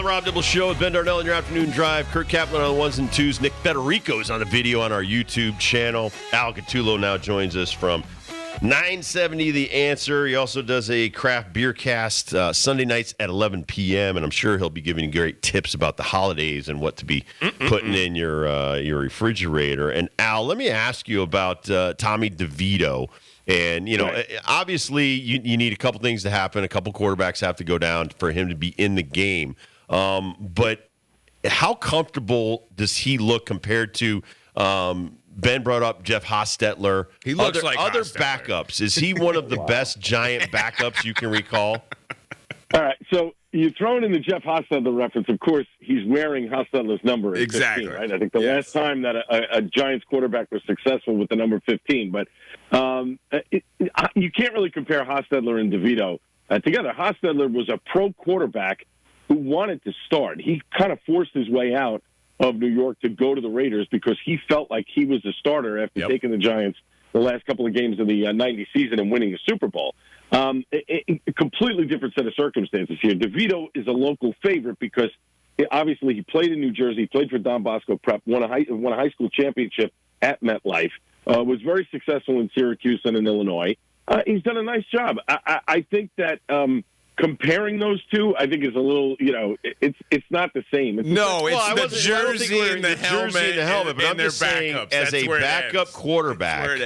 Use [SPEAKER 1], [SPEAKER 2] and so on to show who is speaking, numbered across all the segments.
[SPEAKER 1] the Rob Dibble Show with Ben Darnell in your afternoon drive. Kurt Kaplan on the ones and twos. Nick Federico's on the video on our YouTube channel. Al Gatulo now joins us from 970 The Answer. He also does a craft beer cast Sunday nights at 11 p.m., and I'm sure he'll be giving you great tips about the holidays and what to be putting in your refrigerator. And, Al, let me ask you about Tommy DeVito. And, obviously you need a couple things to happen. A couple quarterbacks have to go down for him to be in the game. But how comfortable does he look compared to Ben brought up Jeff Hostetler.
[SPEAKER 2] He looks like
[SPEAKER 1] other
[SPEAKER 2] Hostetler.
[SPEAKER 1] backups. Is he one of the best giant backups you can recall?
[SPEAKER 3] All right, so you throw in the Jeff Hostetler reference. Of course, he's wearing Hostetler's number in 15, right? I think the last time that a Giants quarterback was successful with the number 15. But you can't really compare Hostetler and DeVito together. Hostetler was a pro quarterback who wanted to start. He kind of forced his way out of New York to go to the Raiders because he felt like he was a starter after taking the Giants the last couple of games of the 90 season and winning a Super Bowl. A completely different set of circumstances here. DeVito is a local favorite because obviously he played in New Jersey, played for Don Bosco Prep, won a high school championship at MetLife, was very successful in Syracuse and in Illinois. He's done a nice job. I think that comparing those two, I think is a little, it's not the same.
[SPEAKER 2] It's the jersey and the helmet,
[SPEAKER 1] but I'm just saying, as a backup quarterback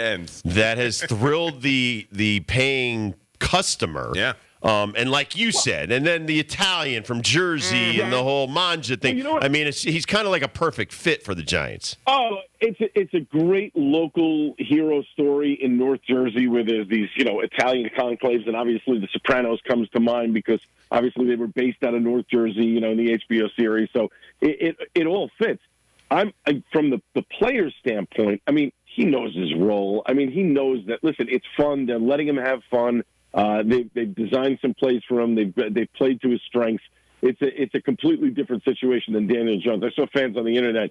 [SPEAKER 1] that has thrilled the paying customer.
[SPEAKER 2] Yeah.
[SPEAKER 1] And like you said, and then the Italian from Jersey and the whole Manja thing.
[SPEAKER 3] Well,
[SPEAKER 1] I mean, he's kind of like a perfect fit for the Giants.
[SPEAKER 3] Oh, it's a great local hero story in North Jersey where there's these, Italian conclaves, and obviously The Sopranos comes to mind because obviously they were based out of North Jersey, in the HBO series. So it all fits. From the player's standpoint, I mean, he knows his role. I mean, he knows that, listen, it's fun. They're letting him have fun. They've designed some plays for him. They've played to his strengths. It's a completely different situation than Daniel Jones. I saw fans on the internet,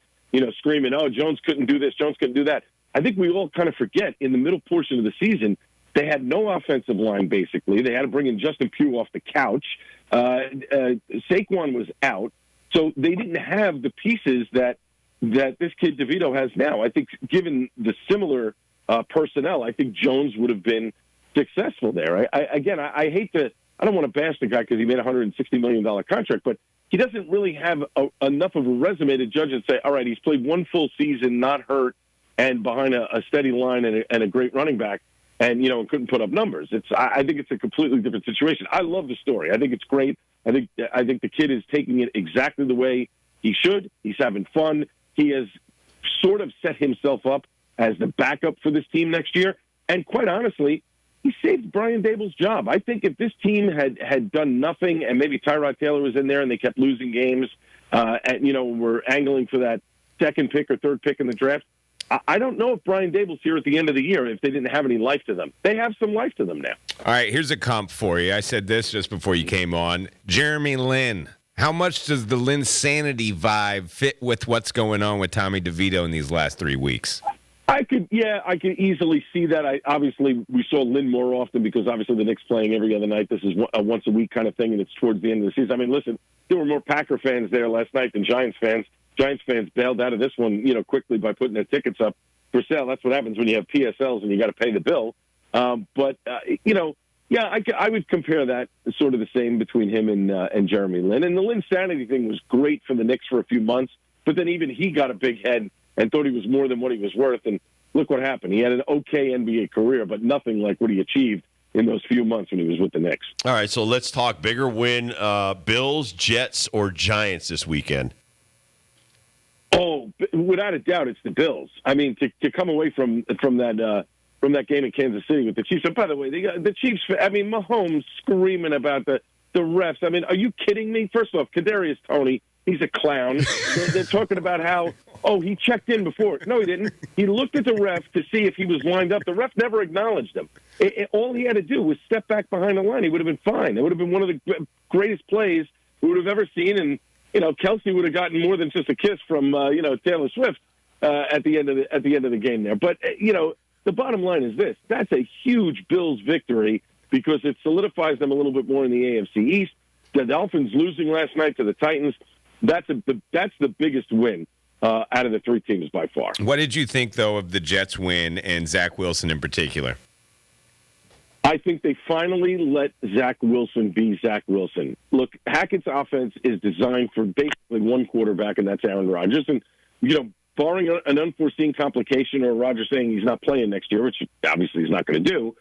[SPEAKER 3] screaming, "Oh, Jones couldn't do this. Jones couldn't do that." I think we all kind of forget in the middle portion of the season they had no offensive line. Basically, they had to bring in Justin Pugh off the couch. Saquon was out, so they didn't have the pieces that this kid DeVito has now. I think, given the similar personnel, I think Jones would have been successful there. I don't want to bash the guy because he made a $160 million contract, but he doesn't really have enough of a resume to judge and say, all right, he's played one full season, not hurt, and behind a steady line and a great running back, and couldn't put up numbers. I think it's a completely different situation. I love the story. I think it's great. I think the kid is taking it exactly the way he should. He's having fun. He has sort of set himself up as the backup for this team next year, and quite honestly, he saved Brian Dable's job. I think if this team had done nothing and maybe Tyrod Taylor was in there and they kept losing games and, were angling for that second pick or third pick in the draft, I don't know if Brian Dable's here at the end of the year if they didn't have any life to them. They have some life to them now.
[SPEAKER 2] All right, here's a comp for you. I said this just before you came on. Jeremy Lin. How much does the Linsanity vibe fit with what's going on with Tommy DeVito in these last 3 weeks?
[SPEAKER 3] I could easily see that. Obviously, we saw Lynn more often because obviously the Knicks playing every other night. This is a once-a-week kind of thing, and it's towards the end of the season. I mean, listen, there were more Packer fans there last night than Giants fans. Giants fans bailed out of this one, quickly by putting their tickets up for sale. That's what happens when you have PSLs and you got to pay the bill. I would compare that sort of the same between him and Jeremy Lin. And the Linsanity thing was great for the Knicks for a few months, but then even he got a big head and thought he was more than what he was worth. And look what happened. He had an okay NBA career, but nothing like what he achieved in those few months when he was with the Knicks.
[SPEAKER 1] All right, so let's talk bigger win, Bills, Jets, or Giants this weekend.
[SPEAKER 3] Oh, without a doubt, it's the Bills. I mean, to come away from that game in Kansas City with the Chiefs. And by the way, the Chiefs, I mean, Mahomes screaming about the refs. I mean, are you kidding me? First off, Kadarius Toney, he's a clown. They're talking about how, he checked in before. No, he didn't. He looked at the ref to see if he was lined up. The ref never acknowledged him. All he had to do was step back behind the line. He would have been fine. It would have been one of the greatest plays we would have ever seen. And, Kelsey would have gotten more than just a kiss from, Taylor Swift at the end of the game there. But, the bottom line is this. That's a huge Bills victory because it solidifies them a little bit more in the AFC East. The Dolphins losing last night to the Titans, that's the biggest win out of the three teams by far.
[SPEAKER 2] What did you think, though, of the Jets win and Zach Wilson in particular?
[SPEAKER 3] I think they finally let Zach Wilson be Zach Wilson. Look, Hackett's offense is designed for basically one quarterback, and that's Aaron Rodgers. And, barring an unforeseen complication or Rodgers saying he's not playing next year, which obviously he's not going to do,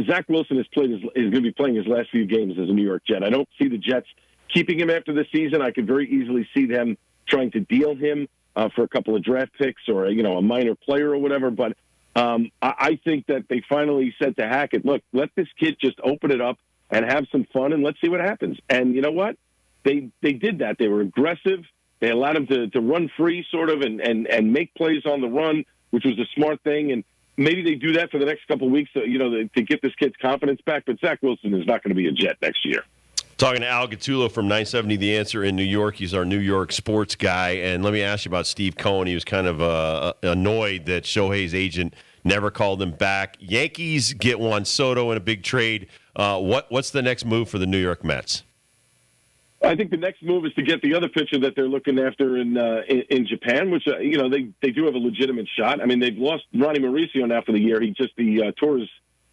[SPEAKER 3] Zach Wilson is going to be playing his last few games as a New York Jet. I don't see the Jets keeping him after the season. I could very easily see them trying to deal him for a couple of draft picks or, a minor player or whatever. But I think that they finally said to Hackett, look, let this kid just open it up and have some fun, and let's see what happens. And you know what? They did that. They were aggressive. They allowed him to run free sort of and make plays on the run, which was a smart thing. And maybe they do that for the next couple of weeks, to get this kid's confidence back. But Zach Wilson is not going to be a Jet next year.
[SPEAKER 1] Talking to Al Gatulo from 970 The Answer in New York. He's our New York sports guy. And let me ask you about Steve Cohen. He was kind of annoyed that Shohei's agent never called him back. Yankees get Juan Soto in a big trade. What's the next move for the New York Mets?
[SPEAKER 3] I think the next move is to get the other pitcher that they're looking after in Japan, which they do have a legitimate shot. I mean, they've lost Ronnie Mauricio now for the year. He tore his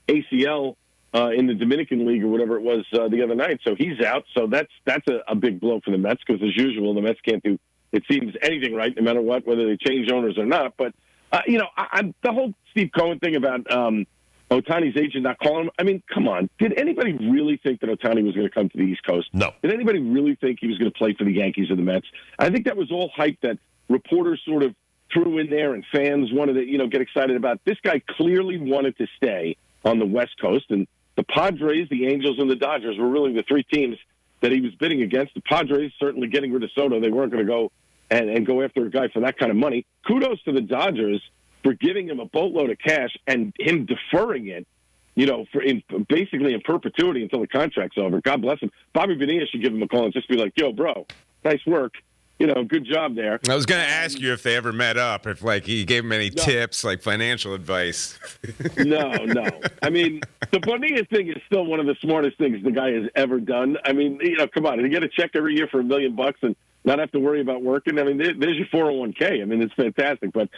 [SPEAKER 3] ACL in the Dominican League or whatever it was the other night, so he's out. So that's a big blow for the Mets because, as usual, the Mets can't do, it seems, anything right, no matter what, whether they change owners or not. But the whole Steve Cohen thing about Ohtani's agent not calling him. I mean, come on. Did anybody really think that Ohtani was going to come to the East Coast?
[SPEAKER 1] No.
[SPEAKER 3] Did anybody really think he was going to play for the Yankees or the Mets? I think that was all hype that reporters sort of threw in there and fans wanted to, get excited about. This guy clearly wanted to stay on the West Coast, and the Padres, the Angels, and the Dodgers were really the three teams that he was bidding against. The Padres certainly getting rid of Soto. They weren't going to go and go after a guy for that kind of money. Kudos to the Dodgers for giving him a boatload of cash and him deferring it, basically in perpetuity until the contract's over. God bless him. Bobby Bonilla should give him a call and just be like, yo, bro, nice work. Good job there.
[SPEAKER 2] I was going to ask you if they ever met up, if he gave him any tips, like financial advice.
[SPEAKER 3] No. I mean, the Bonilla thing is still one of the smartest things the guy has ever done. I mean, come on, to get a check every year for $1 million and not have to worry about working. I mean, there's your 401k. I mean, it's fantastic. But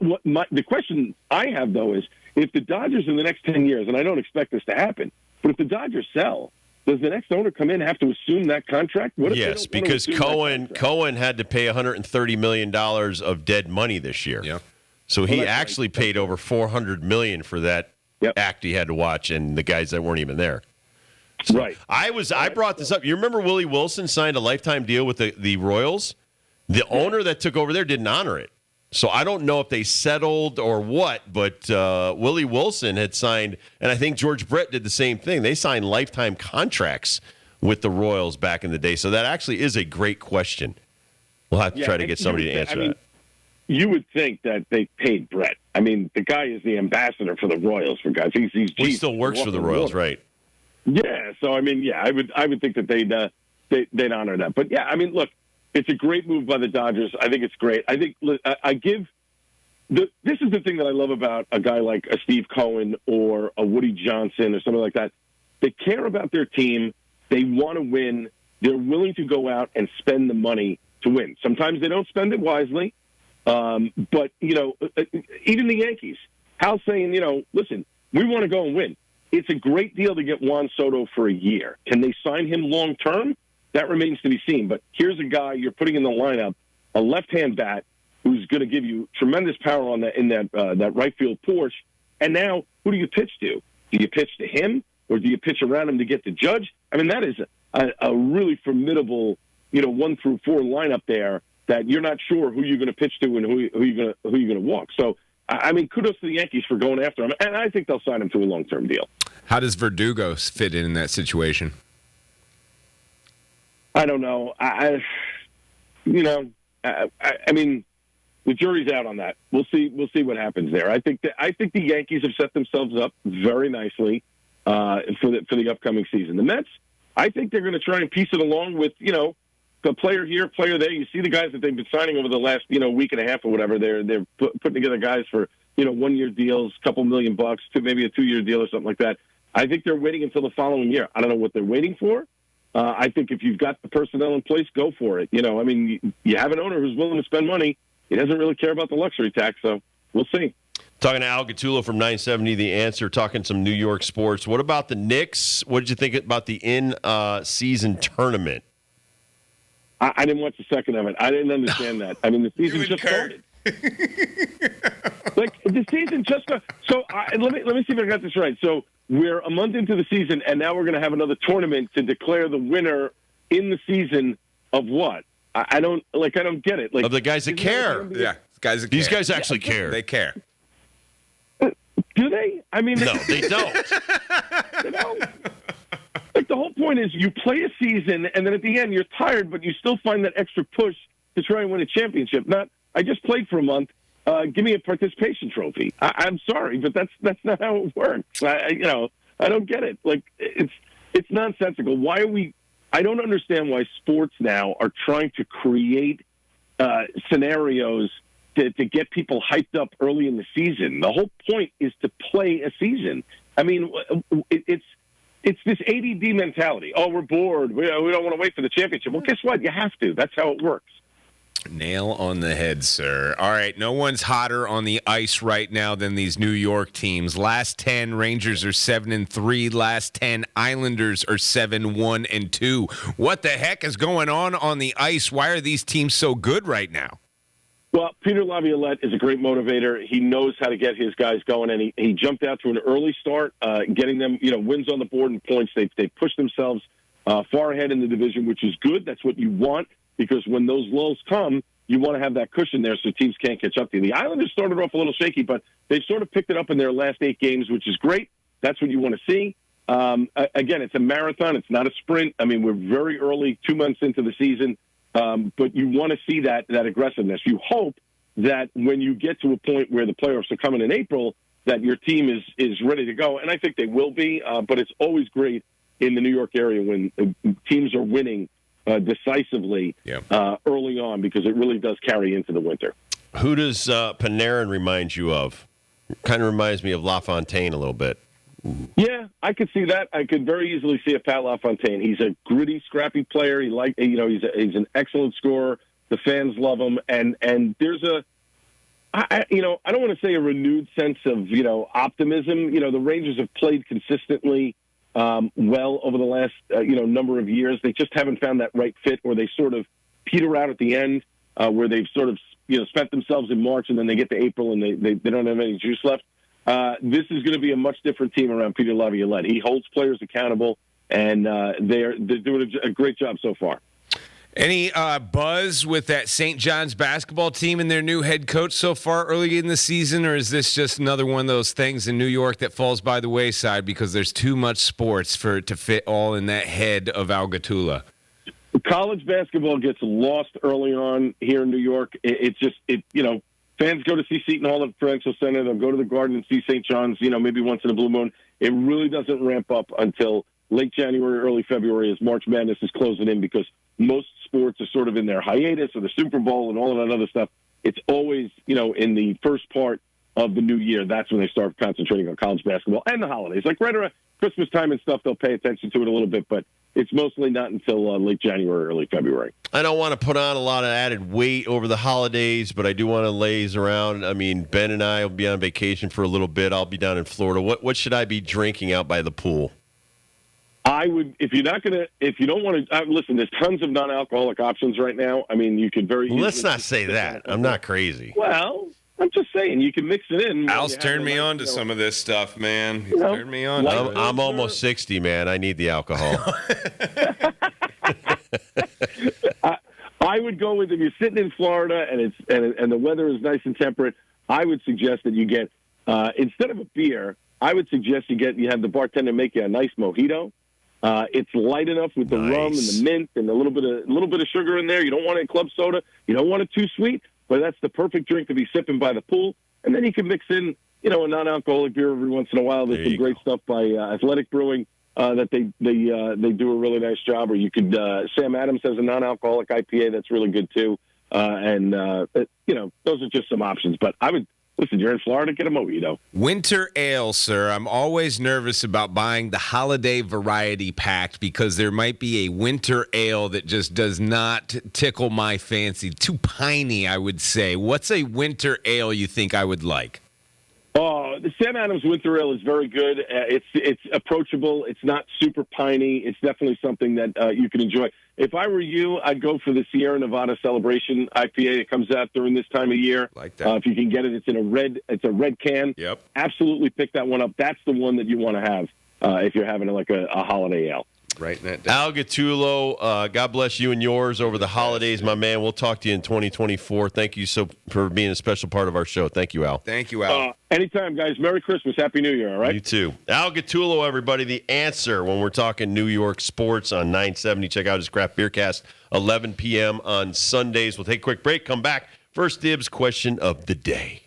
[SPEAKER 3] the question I have, though, is if the Dodgers in the next 10 years, and I don't expect this to happen, but if the Dodgers sell, does the next owner come in and have to assume that contract?
[SPEAKER 1] Yes, because Cohen had to pay $130 million of dead money this year.
[SPEAKER 2] Yeah.
[SPEAKER 1] So he actually paid over $400 million for that act he had to watch, and the guys that weren't even there. So
[SPEAKER 3] right.
[SPEAKER 1] I brought this up. You remember Willie Wilson signed a lifetime deal with the Royals? The owner that took over there didn't honor it. So I don't know if they settled or what, but Willie Wilson had signed, and I think George Brett did the same thing. They signed lifetime contracts with the Royals back in the day. So that actually is a great question. We'll have to try to get somebody to answer that.
[SPEAKER 3] You would think that they paid Brett. I mean, the guy is the ambassador for the Royals, for guys.
[SPEAKER 1] He still works for the Royals, right?
[SPEAKER 3] Yeah. So I mean, I would think that they'd honor that. But yeah, I mean, look. It's a great move by the Dodgers. I think it's great. I think this is the thing that I love about a guy like a Steve Cohen or a Woody Johnson or something like that. They care about their team. They want to win. They're willing to go out and spend the money to win. Sometimes they don't spend it wisely. But, even the Yankees, Hal's saying, listen, we want to go and win. It's a great deal to get Juan Soto for a year. Can they sign him long term? That remains to be seen. But here's a guy you're putting in the lineup, a left-hand bat who's going to give you tremendous power on that right field porch. And now, who do you pitch to? Do you pitch to him, or do you pitch around him to get the Judge? I mean, that is a really formidable, 1 through 4 lineup there that you're not sure who you're going to pitch to and who you're going to walk. So, I mean, kudos to the Yankees for going after him, and I think they'll sign him to a long-term deal.
[SPEAKER 2] How does Verdugo fit in that situation?
[SPEAKER 3] I don't know. I mean, the jury's out on that. We'll see what happens there. I think the Yankees have set themselves up very nicely for the upcoming season. The Mets, I think they're going to try and piece it along with the player here, player there. You see the guys that they've been signing over the last week and a half or whatever. They're putting together guys for 1-year deals, couple $1 million, maybe a 2-year deal or something like that. I think they're waiting until the following year. I don't know what they're waiting for. I think if you've got the personnel in place, go for it. I mean, you have an owner who's willing to spend money. He doesn't really care about the luxury tax, so we'll see.
[SPEAKER 1] Talking to Al Gatulo from 970 The Answer, talking some New York sports. What about the Knicks? What did you think about the in-season tournament?
[SPEAKER 3] I didn't watch the second of it. I didn't understand that. I mean, the season just started. Like, the season just started. So let me see if I got this right. So we're a month into the season, and now we're going to have another tournament to declare the winner in the season of what? I don't get it. Like,
[SPEAKER 1] of the guys that care.
[SPEAKER 2] Yeah, guys that
[SPEAKER 1] These
[SPEAKER 2] care.
[SPEAKER 1] guys actually care.
[SPEAKER 2] They care.
[SPEAKER 3] Do they? I mean,
[SPEAKER 1] No, they don't.
[SPEAKER 3] They don't. Like, the whole point is you play a season, and then at the end you're tired, but you still find that extra push to try and win a championship. Not, I just played for a month. Give me a participation trophy. I'm sorry, but that's not how it works. I don't get it. Like, it's nonsensical. Why are we? I don't understand why sports now are trying to create scenarios to get people hyped up early in the season. The whole point is to play a season. I mean, it's this ADD mentality. Oh, we're bored. We don't want to wait for the championship. Well, guess what? You have to. That's how it works.
[SPEAKER 2] Nail on the head, sir. All right, no one's hotter on the ice right now than these New York teams. Last 10, Rangers are 7-3. Last 10, Islanders are 7-1-2. What the heck is going on the ice? Why are these teams so good right now?
[SPEAKER 3] Well, Peter Laviolette is a great motivator. He knows how to get his guys going, and he jumped out to an early start, getting them, wins on the board and points. They pushed themselves far ahead in the division, which is good. That's what you want, because when those lulls come, you want to have that cushion there so teams can't catch up to you. The Islanders started off a little shaky, but they've sort of picked it up in their last 8 games, which is great. That's what you want to see. Again, it's a marathon. It's not a sprint. I mean, we're very early, 2 months into the season. But you want to see that aggressiveness. You hope that when you get to a point where the playoffs are coming in April, that your team is ready to go. And I think they will be, but it's always great in the New York area when teams are winning decisively early on, because it really does carry into the winter.
[SPEAKER 1] Who does Panarin remind you of? Kind of reminds me of LaFontaine a little bit.
[SPEAKER 3] Yeah, I could see that. I could very easily see a Pat LaFontaine. He's a gritty, scrappy player. He's an excellent scorer. The fans love him, and there's I don't want to say a renewed sense of optimism. The Rangers have played consistently well over the last number of years. They just haven't found that right fit, or they sort of peter out at the end, where they've sort of spent themselves in March, and then they get to April and they don't have any juice left. This is going to be a much different team around Peter Laviolette. He holds players accountable, and they're doing a great job so far.
[SPEAKER 2] Any buzz with that St. John's basketball team and their new head coach so far early in the season, or is this just another one of those things in New York that falls by the wayside because there's too much sports for it to fit all in that head of Al Gatulo?
[SPEAKER 3] College basketball gets lost early on here in New York. Fans go to see Seton Hall at the Prudential Center. They'll go to the Garden and see St. John's, maybe once in a blue moon. It really doesn't ramp up until late January, early February, as March Madness is closing in, because most sports are sort of in their hiatus, or the Super Bowl and all of that other stuff. It's always, in the first part of the new year. That's when they start concentrating on college basketball and the holidays. Like right around Christmas time and stuff, they'll pay attention to it a little bit, but it's mostly not until late January, early February.
[SPEAKER 1] I don't want to put on a lot of added weight over the holidays, but I do want to laze around. I mean, Ben and I will be on vacation for a little bit. I'll be down in Florida. What should I be drinking out by the pool?
[SPEAKER 3] I would, if you don't want to, listen, there's tons of non-alcoholic options right now. I mean, you could very easily.
[SPEAKER 1] Let's not say that. I'm not crazy.
[SPEAKER 3] Well, I'm just saying, you can mix it in.
[SPEAKER 2] Al's turned me on to some of this stuff, man. He's turned me on.
[SPEAKER 1] I'm almost 60, man. I need the alcohol.
[SPEAKER 3] I would go with, if you're sitting in Florida and the weather is nice and temperate, I would suggest that you get, instead of a beer, I would suggest you have the bartender make you a nice mojito. It's light enough with the rum and the mint and a little bit of sugar in there. You don't want it club soda. You don't want it too sweet, but that's the perfect drink to be sipping by the pool. And then you can mix in, a non-alcoholic beer every once in a while. There's some great stuff by Athletic Brewing that they do a really nice job. Or you could Sam Adams has a non-alcoholic IPA that's really good too. Those are just some options. But I Listen, you're in Florida, get a mojito.
[SPEAKER 2] Winter ale, sir. I'm always nervous about buying the holiday variety pack because there might be a winter ale that just does not tickle my fancy. Too piney, I would say. What's a winter ale you think I would like?
[SPEAKER 3] The Sam Adams Winter Ale is very good. It's approachable. It's not super piney. It's definitely something that you can enjoy. If I were you, I'd go for the Sierra Nevada Celebration IPA. It comes out during this time of year.
[SPEAKER 2] Like that.
[SPEAKER 3] If you can get it, it's a red can.
[SPEAKER 2] Yep.
[SPEAKER 3] Absolutely pick that one up. That's the one that you want to have if you're having like a holiday ale.
[SPEAKER 2] Writing that down.
[SPEAKER 1] Al Gatulo, God bless you and yours over the holidays, my man. We'll talk to you in 2024. Thank you for being a special part of our show. Thank you, Al.
[SPEAKER 2] Thank you, Al.
[SPEAKER 3] Anytime, guys. Merry Christmas. Happy New Year, all right?
[SPEAKER 1] You too. Al Gatulo, everybody, the answer when we're talking New York sports on 970. Check out his Craft Beer Cast, 11 p.m. on Sundays. We'll take a quick break, come back. First dibs question of the day.